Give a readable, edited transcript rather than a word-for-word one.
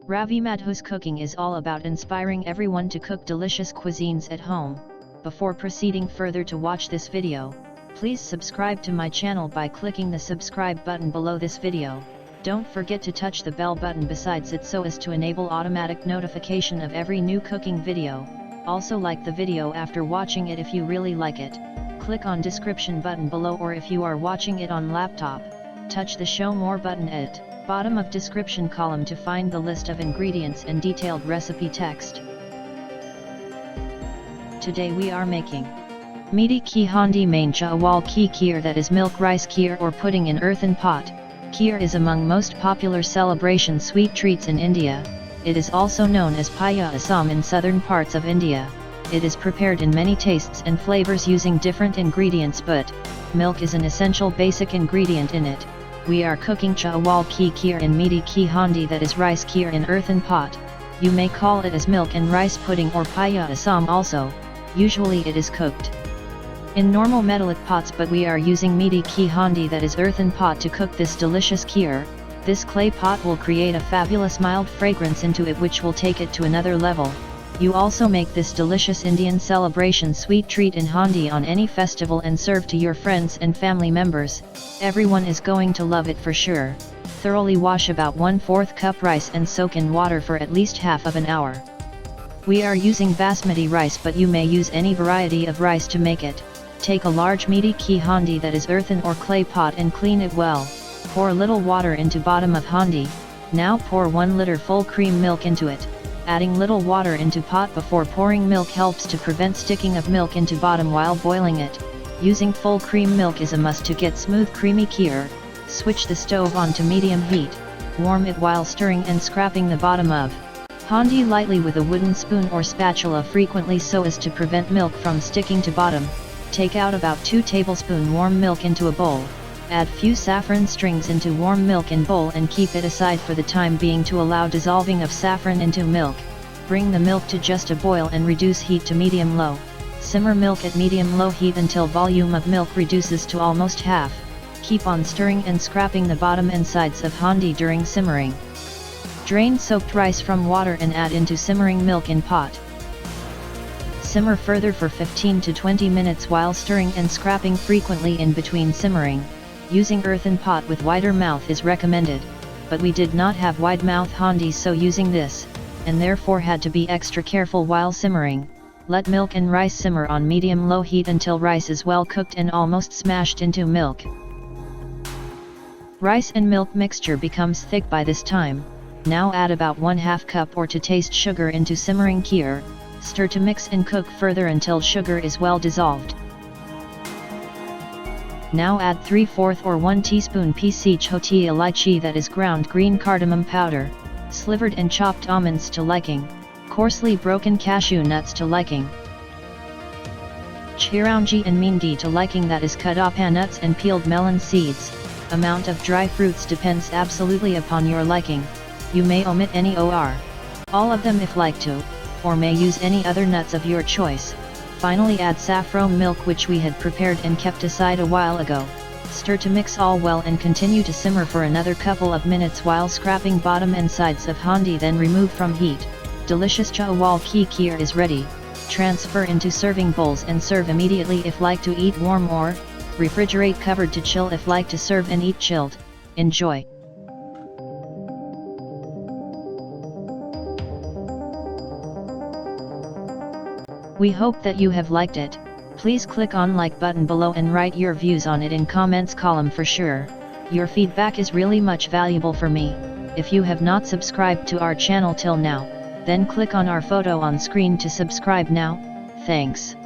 Ravi Madhu's cooking is all about inspiring everyone to cook delicious cuisines at home. Before proceeding further to watch this video, please subscribe to my channel by clicking the subscribe button below this video. Don't forget to touch the bell button besides it so as to enable automatic notification of every new cooking video. Also like the video after watching it if you really like it. Click on description button below, or if you are watching it on laptop, touch the show more button at bottom of description column to find the list of ingredients and detailed recipe text. Today we are making Mitti ki Haandi main Chawal ki Kheer, that is milk rice kheer or pudding in earthen pot. Kheer is among most popular celebration sweet treats in India. It is also known as Payasam in southern parts of India. It is prepared in many tastes and flavors using different ingredients, but milk is an essential basic ingredient in it. We are cooking Chawal ki Kheer in Mitti ki Haandi, that is rice kheer in earthen pot. You may call it as milk and rice pudding or Payasam also. Usually it is cooked in normal metallic pots, but we are using Mitti ki Haandi, that is earthen pot, to cook this delicious kheer. This clay pot will create a fabulous mild fragrance into it which will take it to another level. You also make this delicious Indian celebration sweet treat in Haandi on any festival and serve to your friends and family members. Everyone is going to love it for sure. Thoroughly wash about 1/4 cup rice and soak in water for at least half of an hour. We are using basmati rice, but you may use any variety of rice to make it. Take a large Mitti ki Haandi, that is earthen or clay pot, and clean it well. Pour a little water into bottom of Haandi. Now pour 1 liter full cream milk into it. Adding little water into pot before pouring milk helps to prevent sticking of milk into bottom while boiling it. Using full cream milk is a must to get smooth creamy kheer. Switch the stove on to medium heat. Warm it while stirring and scraping the bottom of Haandi lightly with a wooden spoon or spatula frequently so as to prevent milk from sticking to bottom. Take out about 2 tablespoons warm milk into a bowl. Add few saffron strings into warm milk in bowl and keep it aside for the time being to allow dissolving of saffron into milk. Bring the milk to just a boil and reduce heat to medium-low. Simmer milk at medium-low heat until volume of milk reduces to almost half. Keep on stirring and scraping the bottom and sides of Haandi during simmering. Drain soaked rice from water and add into simmering milk in pot. Simmer further for 15 to 20 minutes while stirring and scraping frequently in between simmering. Using earthen pot with wider mouth is recommended, but we did not have wide mouth Haandi, so using this, and therefore had to be extra careful while simmering. Let milk and rice simmer on medium-low heat until rice is well cooked and almost smashed into milk. Rice and milk mixture becomes thick by this time. Now add about 1/2 cup or to taste sugar into simmering kheer. Stir to mix and cook further until sugar is well dissolved. Now add 3/4 or 1 teaspoon PC choti elaichi, that is ground green cardamom powder, slivered and chopped almonds to liking, coarsely broken cashew nuts to liking, chirounji and mendi to liking, that is cut up nuts and peeled melon seeds. Amount of dry fruits depends absolutely upon your liking. You may omit any or all of them if like to, or may use any other nuts of your choice. Finally add saffron milk which we had prepared and kept aside a while ago. Stir to mix all well and continue to simmer for another couple of minutes while scraping bottom and sides of Haandi, then remove from heat. Delicious Chawal ki Kheer is ready. Transfer into serving bowls and serve immediately if like to eat warm, or refrigerate covered to chill if like to serve and eat chilled. Enjoy. We hope that you have liked it. Please click on like button below and write your views on it in comments column for sure. Your feedback is really much valuable for me. If you have not subscribed to our channel till now, then click on our photo on screen to subscribe now. Thanks.